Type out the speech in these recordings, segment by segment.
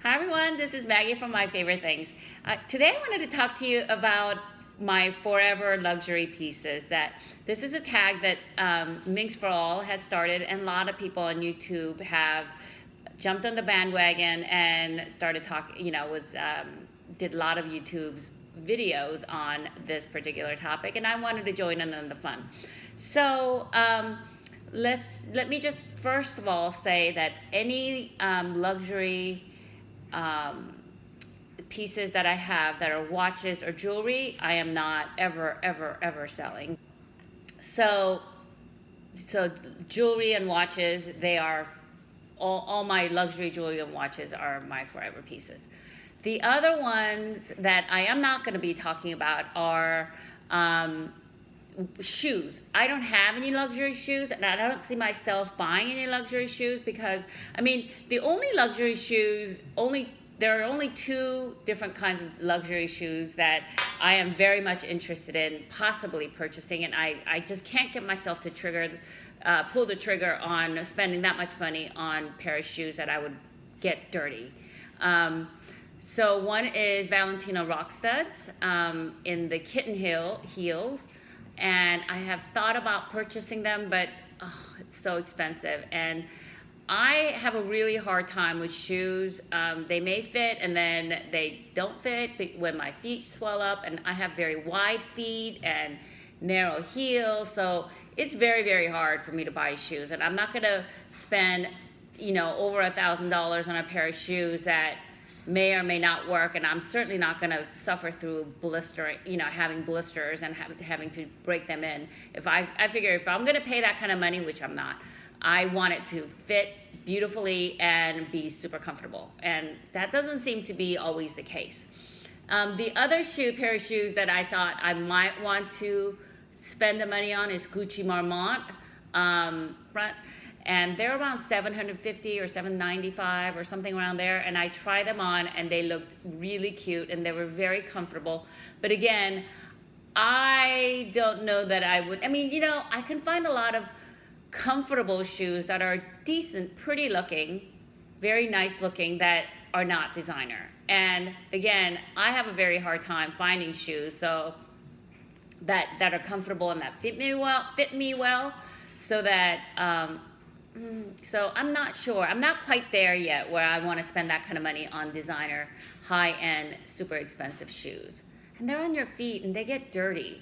Hi everyone, this is Maggie from My Favorite Things. Today I wanted to talk to you about my forever luxury pieces. This is a tag that Minks for All has started, and a lot of people on YouTube have jumped on the bandwagon and started talking. Did a lot of YouTube's videos on this particular topic, and I wanted to join in on the fun. So let me just first of all say that any luxury pieces that I have that are watches or jewelry, I am not ever selling. So jewelry and watches, they are all my luxury jewelry and watches are my forever pieces. The other ones that I am not going to be talking about are shoes. I don't have any luxury shoes, and I don't see myself buying any luxury shoes because, I mean, the only luxury shoes, there are only two different kinds of luxury shoes that I am very much interested in possibly purchasing, and I just can't get myself to pull the trigger on spending that much money on a pair of shoes that I would get dirty. So one is Valentino Rock Studs in the kitten heels. And I have thought about purchasing them, but it's so expensive. And I have a really hard time with shoes. They may fit and then they don't fit when my feet swell up, and I have very wide feet and narrow heels. So it's very hard for me to buy shoes. And I'm not gonna spend, over $1,000 on a pair of shoes that may or may not work, and I'm certainly not going to suffer through having blisters and having to break them in. I figure if I'm going to pay that kind of money, which I'm not, I want it to fit beautifully and be super comfortable, and that doesn't seem to be always the case. The other pair of shoes that I thought I might want to spend the money on is Gucci Marmont front. And they're around $750 or $795 or something around there. And I tried them on and they looked really cute and they were very comfortable. But again, I don't know that I would, I can find a lot of comfortable shoes that are decent, pretty looking, very nice looking, that are not designer. And again, I have a very hard time finding shoes that are comfortable and that fit me well, so that, so I'm not sure. I'm not quite there yet where I want to spend that kind of money on designer, high-end, super expensive shoes. And they're on your feet and they get dirty,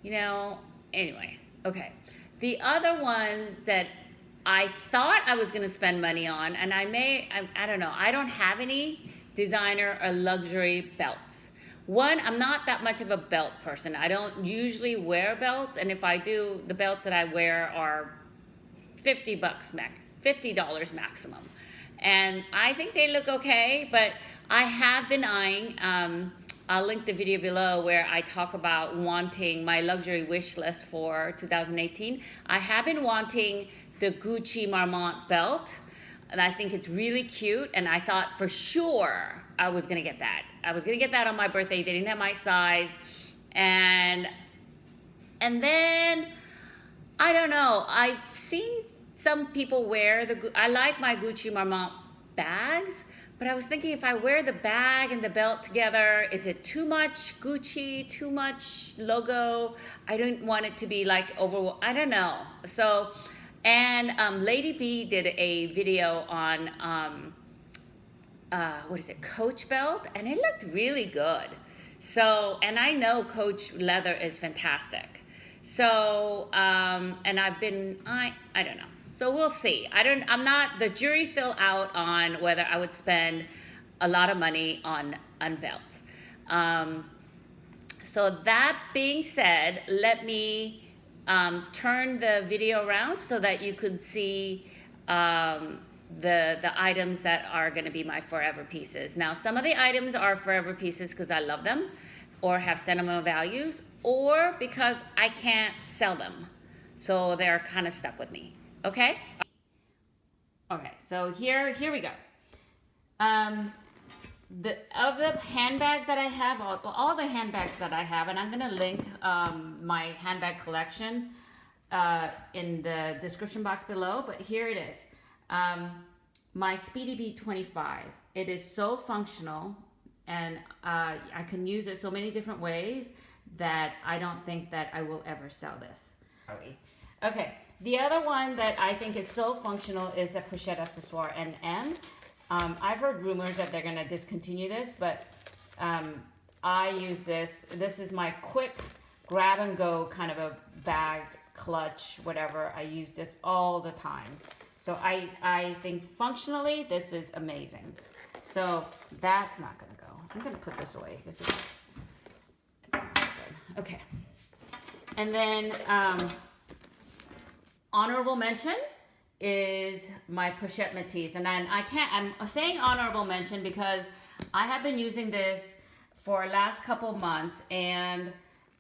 Anyway, okay. The other one that I thought I was going to spend money on, and I don't know, I don't have any designer or luxury belts. One, I'm not that much of a belt person. I don't usually wear belts, and if I do, the belts that I wear are $50 maximum. And I think they look okay, but I have been eyeing, I'll link the video below where I talk about wanting my luxury wish list for 2018. I have been wanting the Gucci Marmont belt, and I think it's really cute, and I thought for sure I was gonna get that. I was gonna get that on my birthday. They didn't have my size, and then, I don't know, I've seen some people wear I like my Gucci Marmont bags, but I was thinking if I wear the bag and the belt together, is it too much Gucci, too much logo? I don't want it to be like I don't know. So, and Lady B did a video on, Coach belt, and it looked really good. So, and I know Coach leather is fantastic. So, and I don't know. So we'll see. The jury's still out on whether I would spend a lot of money on belts. So that being said, let me turn the video around so that you could see the items that are going to be my forever pieces. Now, some of the items are forever pieces because I love them, or have sentimental values, or because I can't sell them. So they're kind of stuck with me. Okay? Okay, so here we go. Of the handbags that I have, all the handbags that I have, and I'm gonna link my handbag collection in the description box below, but here it is. My Speedy B 25. it is so functional, and I can use it so many different ways that I don't think that I will ever sell this. Okay, the other one that I think is so functional is the pochette accessoire and I've heard rumors that they're gonna discontinue this, but I use this. This is my quick grab and go kind of a bag, clutch, whatever. I use this all the time. So I think functionally this is amazing. So that's not gonna go. I'm gonna put this away because it's not good. Okay. And then honorable mention is my pochette métis. And then I'm saying honorable mention because I have been using this for the last couple months and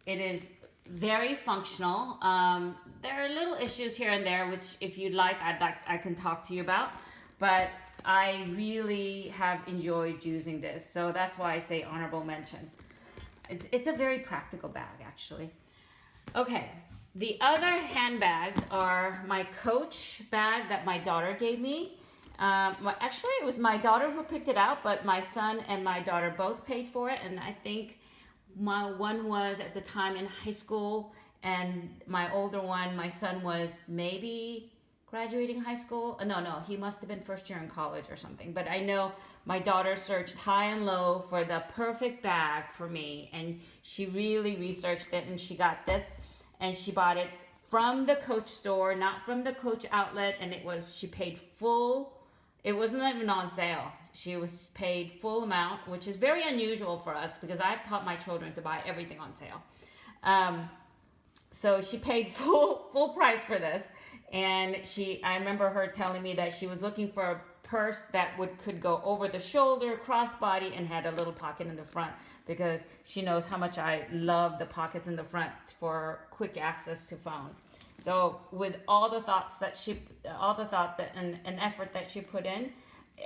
it is very functional. There are little issues here and there, which if you'd like, I can talk to you about, but I really have enjoyed using this. So that's why I say honorable mention. It's a very practical bag, actually. Okay, the other handbags are my Coach bag that my daughter gave me. Actually, it was my daughter who picked it out, but my son and my daughter both paid for it. And I think my one was at the time in high school, and my older one, my son was maybe graduating high school. No, he must have been first year in college or something. But I know my daughter searched high and low for the perfect bag for me, and she really researched it, and she got this, and she bought it from the Coach store, not from the Coach outlet, and she paid full. It wasn't even on sale. She was paid full amount, which is very unusual for us because I've taught my children to buy everything on sale. So she paid full price for this, and I remember her telling me that she was looking for a purse that could go over the shoulder, crossbody, and had a little pocket in the front because she knows how much I love the pockets in the front for quick access to phone. So with all the thought and effort that she put in,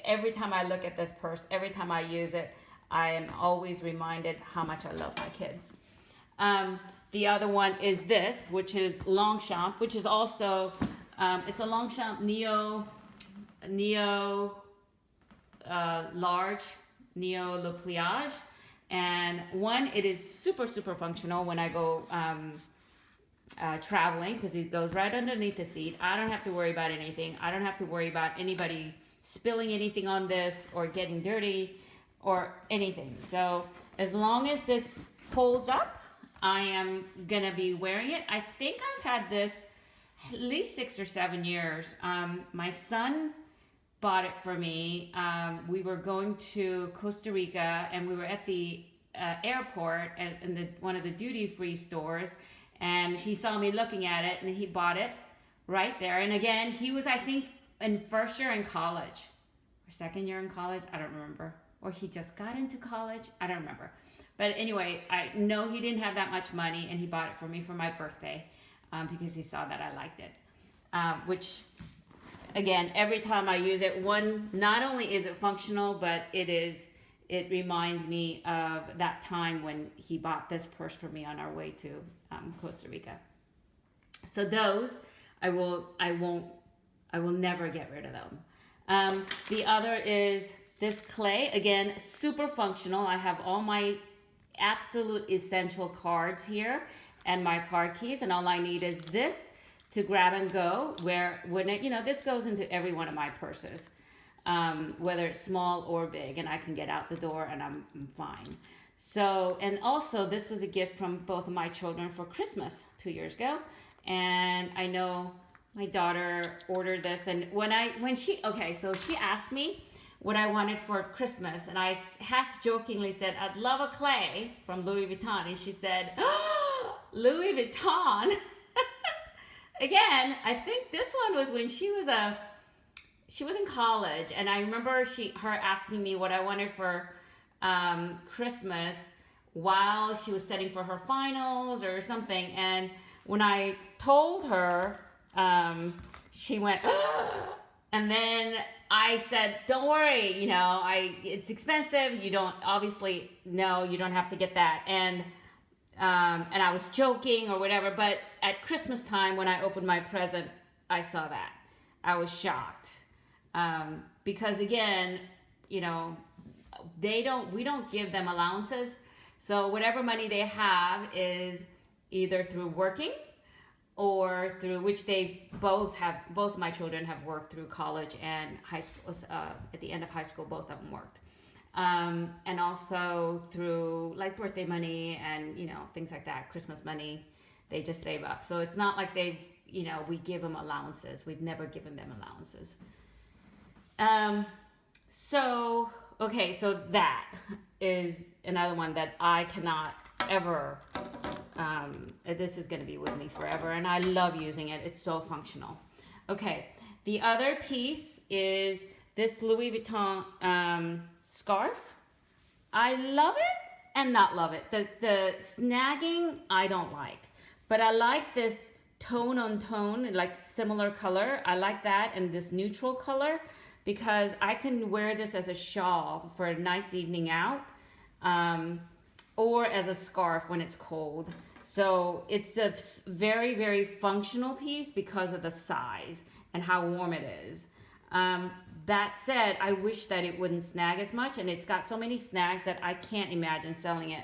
every time I look at this purse, every time I use it, I am always reminded how much I love my kids. The other one is this, which is Longshank, which is also, it's a Longshank Neo large, Neo Le Pliage. And one, it is super, super functional when I go traveling because it goes right underneath the seat. I don't have to worry about anything. I don't have to worry about anybody spilling anything on this or getting dirty or anything. So as long as this holds up, I am gonna be wearing it. I think I've had this at least 6 or 7 years. My son bought it for me. We were going to Costa Rica and we were at the airport in one of the duty-free stores, and he saw me looking at it and he bought it right there. And again, he was, I think, in first year in college or second year in college. I don't remember. Or he just got into college. I don't remember. But anyway, I know he didn't have that much money and he bought it for me for my birthday because he saw that I liked it. Which, again, every time I use it, not only is it functional, but it reminds me of that time when he bought this purse for me on our way to Costa Rica. So those, I will never get rid of them. The other is this clay. Again, super functional. I have all my absolute essential cards here and my card keys, and all I need is this to grab and go. This goes into every one of my purses, whether it's small or big, and I can get out the door and I'm fine. So, and also this was a gift from both of my children for Christmas 2 years ago, and I know my daughter ordered this, and she asked me what I wanted for Christmas, and I half jokingly said, I'd love a clay from Louis Vuitton, and she said, oh, Louis Vuitton. Again, I think this one was when she was in college, and I remember her asking me what I wanted for Christmas while she was studying for her finals or something, and when I told her, she went, oh, and then I said, don't worry, it's expensive. You don't have to get that. And I was joking or whatever, but at Christmas time, when I opened my present, I saw that. I was shocked. Because again, you know, we don't give them allowances. So whatever money they have is either through working or through, which both of my children have worked through college and high school. At the end of high school, both of them worked. And also through like birthday money and, you know, things like that, Christmas money, they just save up. So it's not like we give them allowances. We've never given them allowances. So that is another one that I cannot ever, this is going to be with me forever, and I love using it. It's so functional. Okay, the other piece is this Louis Vuitton scarf. I love it and not love it. The snagging I don't like, but I like this tone on tone, like similar color. I like that, and this neutral color, because I can wear this as a shawl for a nice evening out, or as a scarf when it's cold. So it's a very, very functional piece because of the size and how warm it is. That said, I wish that it wouldn't snag as much, and it's got so many snags that I can't imagine selling it.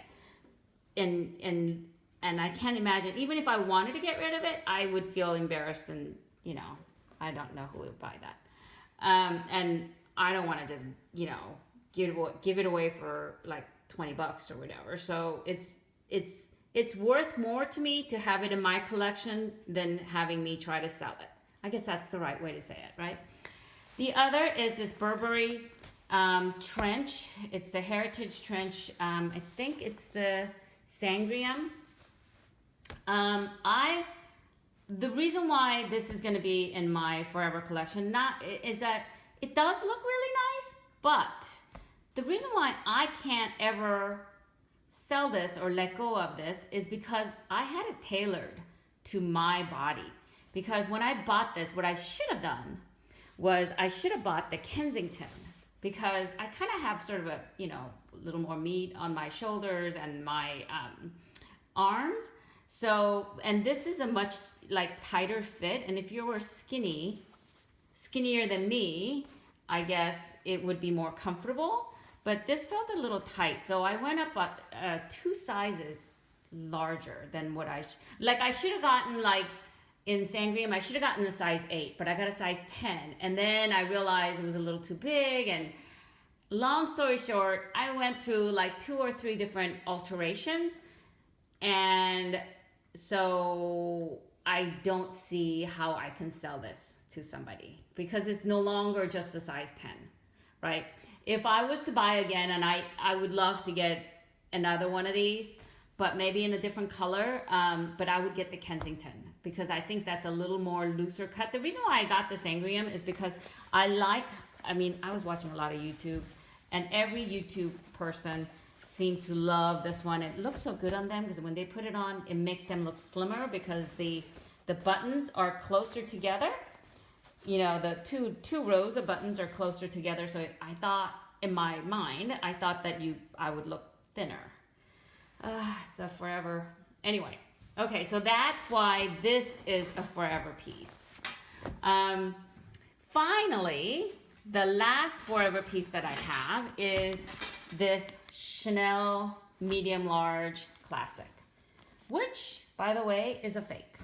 And I can't imagine, even if I wanted to get rid of it, I would feel embarrassed, and you know, I don't know who would buy that. And I don't want to just, you know, give it away for like $20 or whatever. So it's worth more to me to have it in my collection than having me try to sell it. I guess that's the right way to say it, right? The other is this Burberry trench. It's the Heritage Trench. I think it's the Sangrium. The reason why this is going to be in my forever collection is that it does look really nice, but the reason why I can't ever sell this or let go of this is because I had it tailored to my body. Because when I bought this, what I should have done was I should have bought the Kensington, because I kind of have sort of a, you know, little more meat on my shoulders and my arms. So, and this is a much like tighter fit. And if you were skinnier than me, I guess it would be more comfortable. But this felt a little tight. So I went up 2 sizes larger than what I should have gotten, like in Sangrium, I should have gotten a size 8, but I got a size 10. And then I realized it was a little too big. And long story short, I went through like 2 or 3 different alterations. And so I don't see how I can sell this to somebody, because it's no longer just a size 10, right? If I was to buy again, and I would love to get another one of these, but maybe in a different color, but I would get the Kensington, because I think that's a little more looser cut. The reason why I got the Sangrium is because I was watching a lot of YouTube, and every YouTube person seem to love this one. It looks so good on them, because when they put it on, it makes them look slimmer, because the buttons are closer together. You know, the two rows of buttons are closer together. So I thought, in my mind, that I would look thinner. It's a forever. Anyway, okay, so that's why this is a forever piece. Finally, the last forever piece that I have is this Chanel medium large classic, which, by the way, is a fake,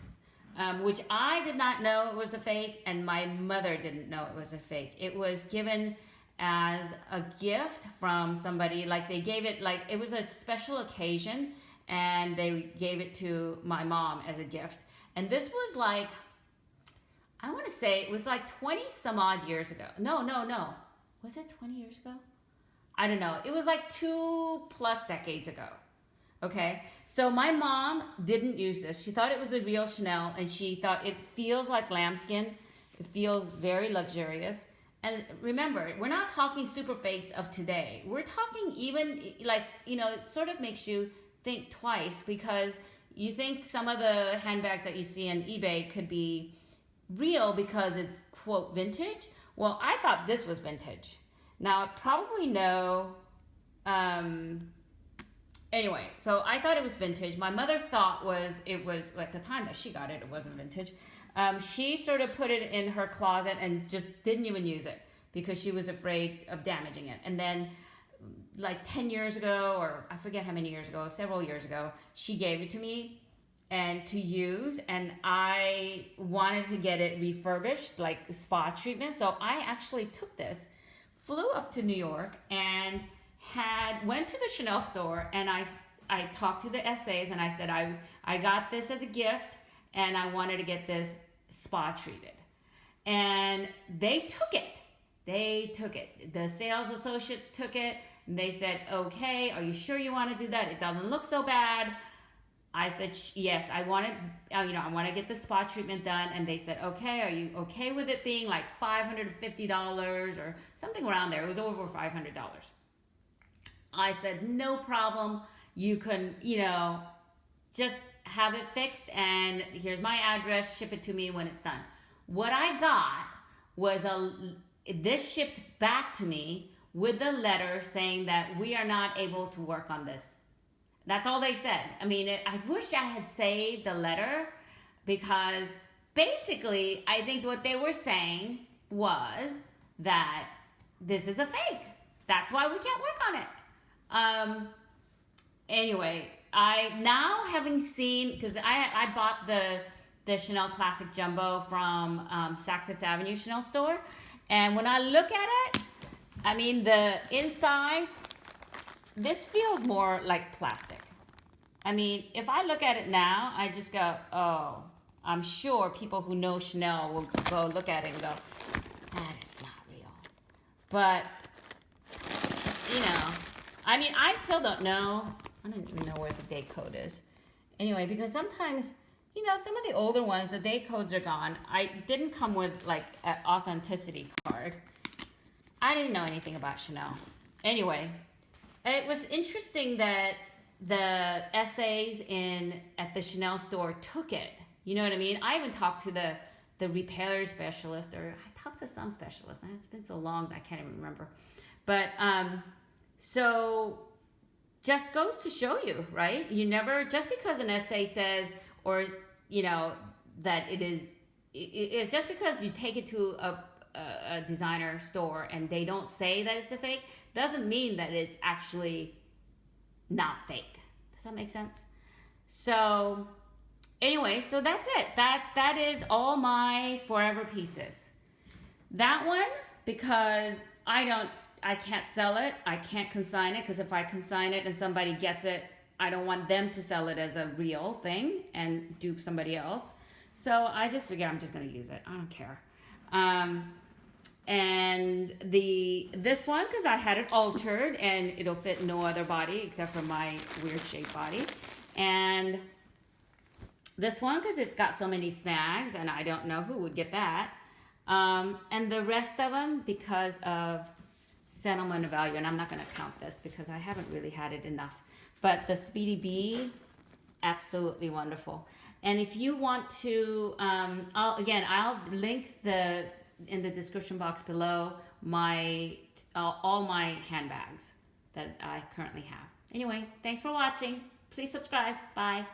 which I did not know it was a fake, and my mother didn't know it was a fake. It was given as a gift from somebody. Like, they gave it, like it was a special occasion, and they gave it to my mom as a gift. And this was like, I want to say it was like 20 some odd years ago. No. Was it 20 years ago? I don't know. It was like 2+ decades ago. Okay. So my mom didn't use this. She thought it was a real Chanel, and she thought it feels like lambskin. It feels very luxurious. And remember, we're not talking super fakes of today. We're talking even like, you know, it sort of makes you think twice, because you think some of the handbags that you see on eBay could be real because it's, quote, vintage. Well, I thought this was vintage. Now, I probably know, anyway, so I thought it was vintage. My mother thought it was, at the time that she got it, it wasn't vintage. She sort of put it in her closet and just didn't even use it, because she was afraid of damaging it. And then like 10 years ago, or I forget how many years ago, several years ago, she gave it to me and to use, and I wanted to get it refurbished, like spa treatment. So I actually took this, flew up to New York, and went to the Chanel store, and I talked to the SAs, and I said I got this as a gift, and I wanted to get this spa treated, and they took it. They took it. The sales associates took it, and they said, "Okay, are you sure you want to do that? It doesn't look so bad." I said, "Yes, I want to get the spa treatment done." And they said, "Okay, are you okay with it being like $550 or something around there?" It was over $500. I said, "No problem. You can, just have it fixed, and here's my address. Ship it to me when it's done." What I got was this shipped back to me with a letter saying that we are not able to work on this. That's all they said. I mean, I wish I had saved the letter, because basically I think what they were saying was that this is a fake. That's why we can't work on it. Anyway, I now, having seen, because I bought the Chanel Classic Jumbo from Saks Fifth Avenue Chanel store, and when I look at it, I mean, the inside, this feels more like plastic. I mean, if I look at it now, I just go, oh, I'm sure people who know Chanel will go look at it and go, that is not real. But, I mean, I still don't know. I don't even know where the date code is. Anyway, because sometimes, some of the older ones, the date codes are gone. I didn't come with like an authenticity card. I didn't know anything about Chanel. Anyway, it was interesting that the SAs at the Chanel store took it. You know what I mean? I even talked to the repair specialist, or I talked to some specialist. It's been so long, I can't even remember. But so just goes to show you, right? You never, just because an SA says, or that it is, just because you take it to a designer store and they don't say that it's a fake, doesn't mean that it's actually not fake. Does that make sense? So anyway, so that's it. That is all my forever pieces. That one, because I can't sell it. I can't consign it, because if I consign it and somebody gets it, I don't want them to sell it as a real thing and dupe somebody else. So I just figure I'm just going to use it. I don't care. And this one, because I had it altered and it'll fit no other body except for my weird shaped body. And this one, because it's got so many snags and I don't know who would get that. And the rest of them, because of sentiment value, and I'm not going to count this because I haven't really had it enough. But the Speedy Bee, absolutely wonderful. And if you want to, I'll link in the description box below all my handbags that I currently have. Anyway, thanks for watching. Please subscribe. Bye.